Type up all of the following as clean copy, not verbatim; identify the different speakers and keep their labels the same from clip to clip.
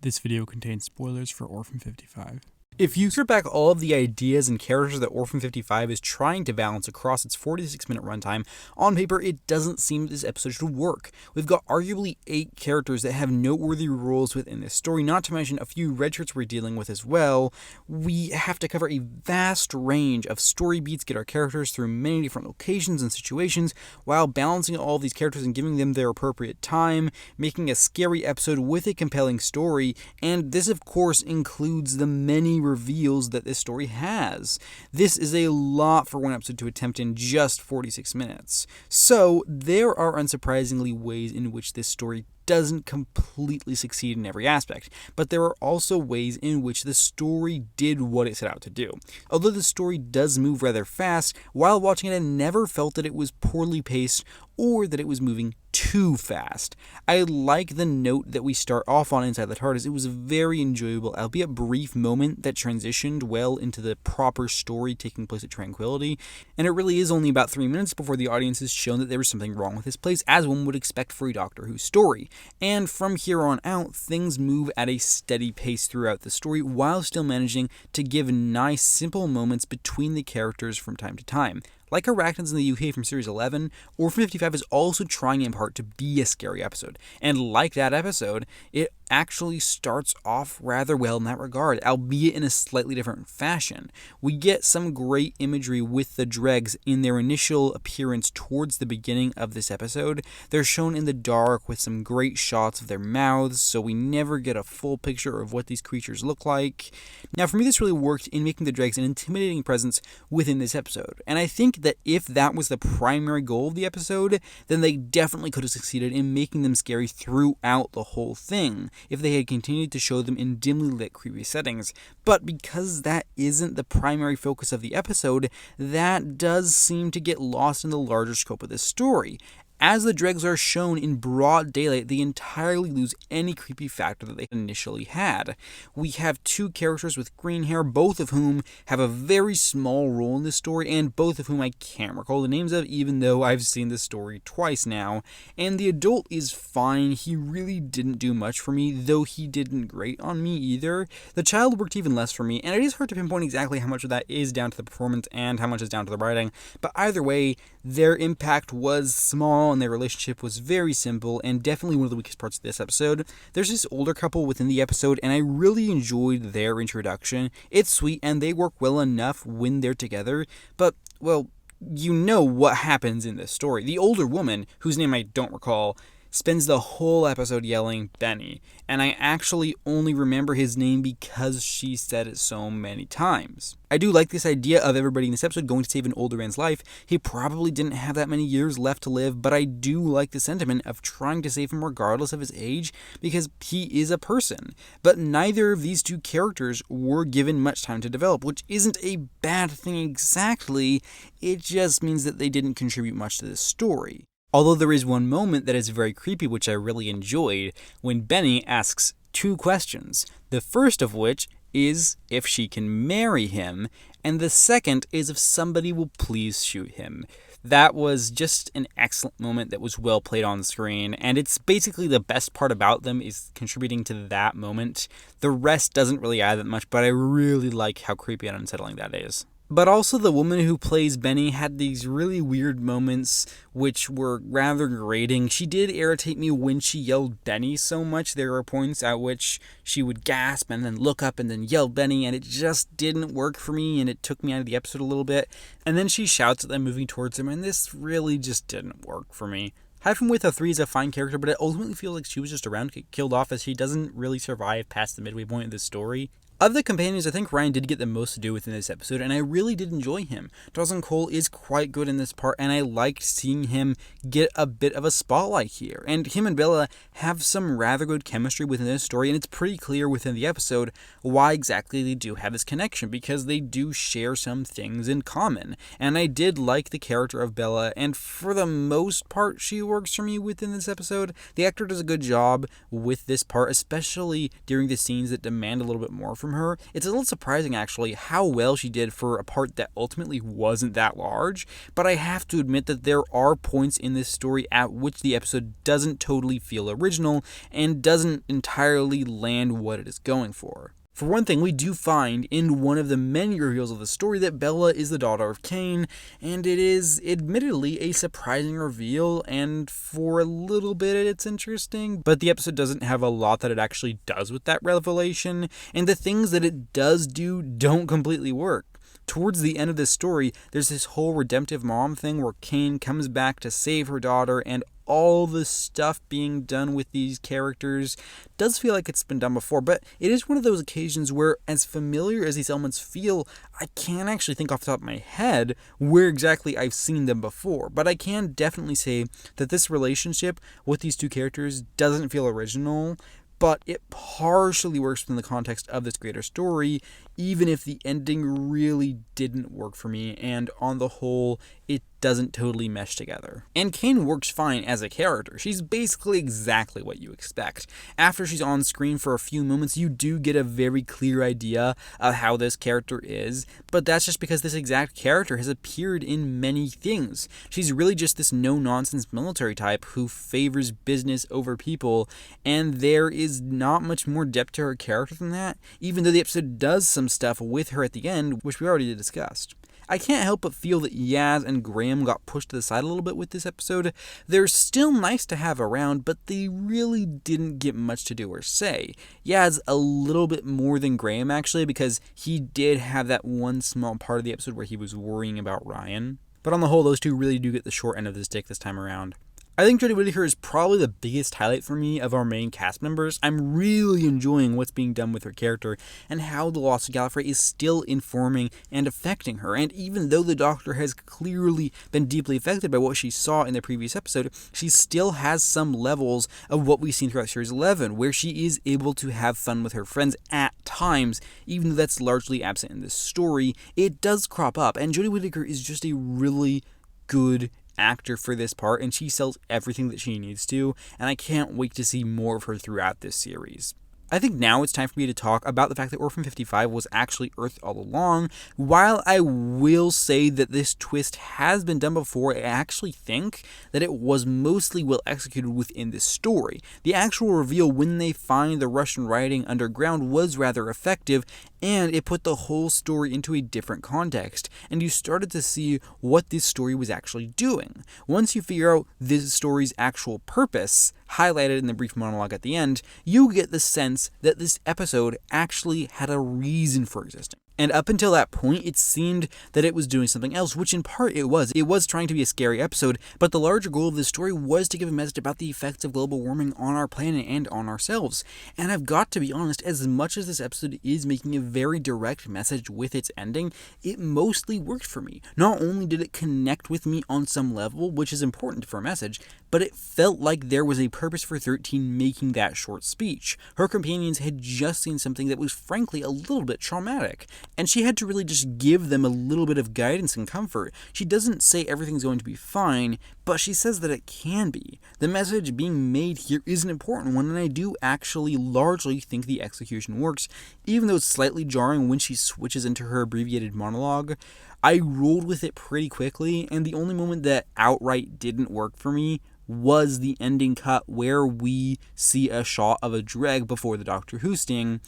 Speaker 1: This video contains spoilers for Orphan 55.
Speaker 2: If you strip back all of the ideas and characters that Orphan 55 is trying to balance across its 46-minute runtime, on paper it doesn't seem this episode should work. We've got arguably 8 characters that have noteworthy roles within this story, not to mention a few red shirts we're dealing with as well. We have to cover a vast range of story beats, get our characters through many different locations and situations, while balancing all of these characters and giving them their appropriate time, making a scary episode with a compelling story, and this of course includes the many reveals that this story has. This is a lot for one episode to attempt in just 46 minutes. So there are unsurprisingly ways in which this story doesn't completely succeed in every aspect, but there are also ways in which the story did what it set out to do. Although the story does move rather fast, while watching it I never felt that it was poorly paced or that it was moving too fast. I like the note that we start off on inside the TARDIS. It was a very enjoyable, albeit brief moment that transitioned well into the proper story taking place at Tranquility, and it really is only about 3 minutes before the audience is shown that there was something wrong with this place, as one would expect for a Doctor Who story. And from here on out, things move at a steady pace throughout the story, while still managing to give nice, simple moments between the characters from time to time. Like Arachnids in the UK from Series 11, Orphan 55 is also trying in part to be a scary episode. And like that episode, it actually starts off rather well in that regard, albeit in a slightly different fashion. We get some great imagery with the dregs in their initial appearance towards the beginning of this episode. They're shown in the dark with some great shots of their mouths, so we never get a full picture of what these creatures look like. Now, for me, this really worked in making the dregs an intimidating presence within this episode, and I think that if that was the primary goal of the episode, then they definitely could have succeeded in making them scary throughout the whole thing, if they had continued to show them in dimly lit creepy settings. But because that isn't the primary focus of the episode, that does seem to get lost in the larger scope of this story. As the dregs are shown in broad daylight, they entirely lose any creepy factor that they initially had. We have 2 characters with green hair, both of whom have a very small role in this story, and both of whom I can't recall the names of, even though I've seen this story twice now. And the adult is fine. He really didn't do much for me, though he didn't grate on me either. The child worked even less for me, and it is hard to pinpoint exactly how much of that is down to the performance and how much is down to the writing, but either way, their impact was small and their relationship was very simple, and definitely one of the weakest parts of this episode. There's this older couple within the episode, and I really enjoyed their introduction. It's sweet, and they work well enough when they're together, but, well, you know what happens in this story. The older woman, whose name I don't recall, spends the whole episode yelling Benny, and I actually only remember his name because she said it so many times. I do like this idea of everybody in this episode going to save an older man's life. He probably didn't have that many years left to live, but I do like the sentiment of trying to save him regardless of his age, because he is a person. But neither of these 2 characters were given much time to develop, which isn't a bad thing exactly, it just means that they didn't contribute much to this story. Although there is one moment that is very creepy, which I really enjoyed, when Benny asks 2 questions. The first of which is if she can marry him, and the second is if somebody will please shoot him. That was just an excellent moment that was well played on screen, and it's basically the best part about them is contributing to that moment. The rest doesn't really add that much, but I really like how creepy and unsettling that is. But also the woman who plays Benny had these really weird moments which were rather grating. She did irritate me when she yelled Benny so much. There were points at which she would gasp and then look up and then yell Benny, and it just didn't work for me, and it took me out of the episode a little bit. And then she shouts at them moving towards him, and this really just didn't work for me. Hyphen with a 3 is a fine character, but it ultimately feels like she was just around to get killed off, as she doesn't really survive past the midway point of the story. Of the companions, I think Ryan did get the most to do within this episode, and I really did enjoy him. Dawson Cole is quite good in this part, and I liked seeing him get a bit of a spotlight here. And him and Bella have some rather good chemistry within this story, and it's pretty clear within the episode why exactly they do have this connection, because they do share some things in common. And I did like the character of Bella, and for the most part, she works for me within this episode. The actor does a good job with this part, especially during the scenes that demand a little bit more from her. It's a little surprising, actually, how well she did for a part that ultimately wasn't that large, but I have to admit that there are points in this story at which the episode doesn't totally feel original and doesn't entirely land what it is going for. For one thing, we do find in one of the many reveals of the story that Bella is the daughter of Cain, and it is admittedly a surprising reveal, and for a little bit it's interesting, but the episode doesn't have a lot that it actually does with that revelation, and the things that it does do don't completely work. Towards the end of this story, there's this whole redemptive mom thing where Cain comes back to save her daughter, and all the stuff being done with these characters does feel like it's been done before, but it is one of those occasions where, as familiar as these elements feel, I can't actually think off the top of my head where exactly I've seen them before, but I can definitely say that this relationship with these two characters doesn't feel original, but it partially works within the context of this greater story, even if the ending really didn't work for me, and on the whole, it doesn't totally mesh together. And Cain works fine as a character. She's basically exactly what you expect. After she's on screen for a few moments, you do get a very clear idea of how this character is, but that's just because this exact character has appeared in many things. She's really just this no-nonsense military type who favors business over people, and there is not much more depth to her character than that, even though the episode does some stuff with her at the end, which we already discussed. I can't help but feel that Yaz and Graham got pushed to the side a little bit with this episode. They're still nice to have around, but they really didn't get much to do or say. Yaz a little bit more than Graham, actually, because he did have that one small part of the episode where he was worrying about Ryan. But on the whole, those two really do get the short end of the stick this time around. I think Jodie Whittaker is probably the biggest highlight for me of our main cast members. I'm really enjoying what's being done with her character and how the loss of Gallifrey is still informing and affecting her. And even though the Doctor has clearly been deeply affected by what she saw in the previous episode, she still has some levels of what we've seen throughout Series 11, where she is able to have fun with her friends at times, even though that's largely absent in this story. It does crop up, and Jodie Whittaker is just a really good actor for this part, and she sells everything that she needs to, and I can't wait to see more of her throughout this series. I think now it's time for me to talk about the fact that Orphan 55 was actually Earth all along. While I will say that this twist has been done before, I actually think that it was mostly well executed within this story. The actual reveal when they find the Russian writing underground was rather effective, and it put the whole story into a different context, and you started to see what this story was actually doing. Once you figure out this story's actual purpose, highlighted in the brief monologue at the end, you get the sense that this episode actually had a reason for existing. And up until that point, it seemed that it was doing something else, which in part it was. It was trying to be a scary episode, but the larger goal of this story was to give a message about the effects of global warming on our planet and on ourselves. And I've got to be honest, as much as this episode is making a very direct message with its ending, it mostly worked for me. Not only did it connect with me on some level, which is important for a message, but it felt like there was a purpose for 13 making that short speech. Her companions had just seen something that was frankly a little bit traumatic, and she had to really just give them a little bit of guidance and comfort. She doesn't say everything's going to be fine, but she says that it can be. The message being made here is an important one, and I do actually largely think the execution works, even though it's slightly jarring when she switches into her abbreviated monologue. I rolled with it pretty quickly, and the only moment that outright didn't work for me was the ending cut where we see a shot of a dreg before the Doctor Who sting.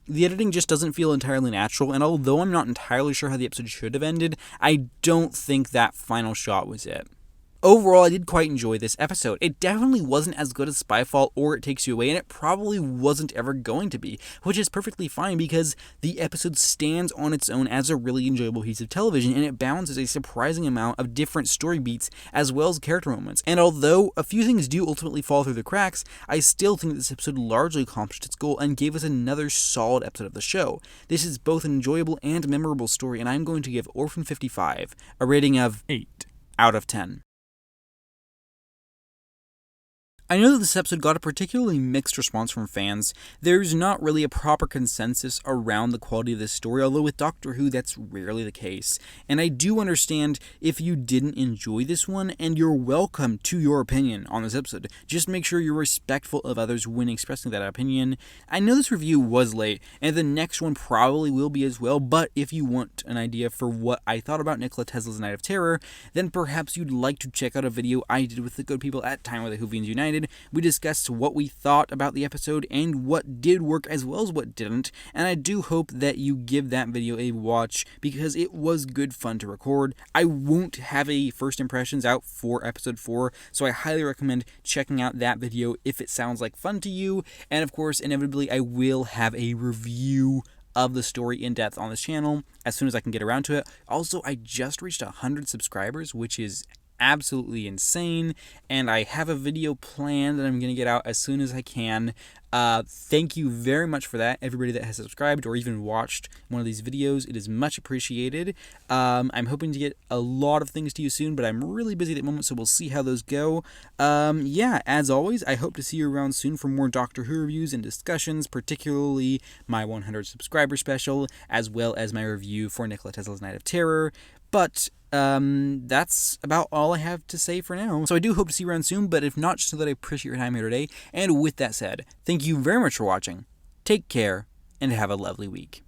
Speaker 2: The editing just doesn't feel entirely natural, and although I'm not entirely sure how the episode should have ended, I don't think that final shot was it. Overall, I did quite enjoy this episode. It definitely wasn't as good as Spyfall or It Takes You Away, and it probably wasn't ever going to be, which is perfectly fine because the episode stands on its own as a really enjoyable piece of television, and it balances a surprising amount of different story beats as well as character moments. And although a few things do ultimately fall through the cracks, I still think this episode largely accomplished its goal and gave us another solid episode of the show. This is both an enjoyable and memorable story, and I'm going to give Orphan 55 a rating of
Speaker 1: 8
Speaker 2: out of 10. I know that this episode got a particularly mixed response from fans. There's not really a proper consensus around the quality of this story, although with Doctor Who that's rarely the case. And I do understand if you didn't enjoy this one, and you're welcome to your opinion on this episode. Just make sure you're respectful of others when expressing that opinion. I know this review was late, and the next one probably will be as well, but if you want an idea for what I thought about Nikola Tesla's Night of Terror, then perhaps you'd like to check out a video I did with the good people at Time with the Whovians United. We discussed what we thought about the episode and what did work as well as what didn't, and I do hope that you give that video a watch because it was good fun to record. I won't have a first impressions out for episode 4, so I highly recommend checking out that video if it sounds like fun to you, and of course, inevitably, I will have a review of the story in depth on this channel as soon as I can get around to it. Also, I just reached 100 subscribers, which is absolutely insane, and I have a video planned that I'm going to get out as soon as I can. Thank you very much for that, everybody that has subscribed or even watched one of these videos. It is much appreciated. I'm hoping to get a lot of things to you soon, but I'm really busy at the moment, so we'll see how those go. Yeah, as always, I hope to see you around soon for more Doctor Who reviews and discussions, particularly my 100 subscriber special, as well as my review for Nikola Tesla's Night of Terror. But that's about all I have to say for now. So I do hope to see you around soon, but if not, just know that I appreciate your time here today. And with that said, thank you very much for watching. Take care, and have a lovely week.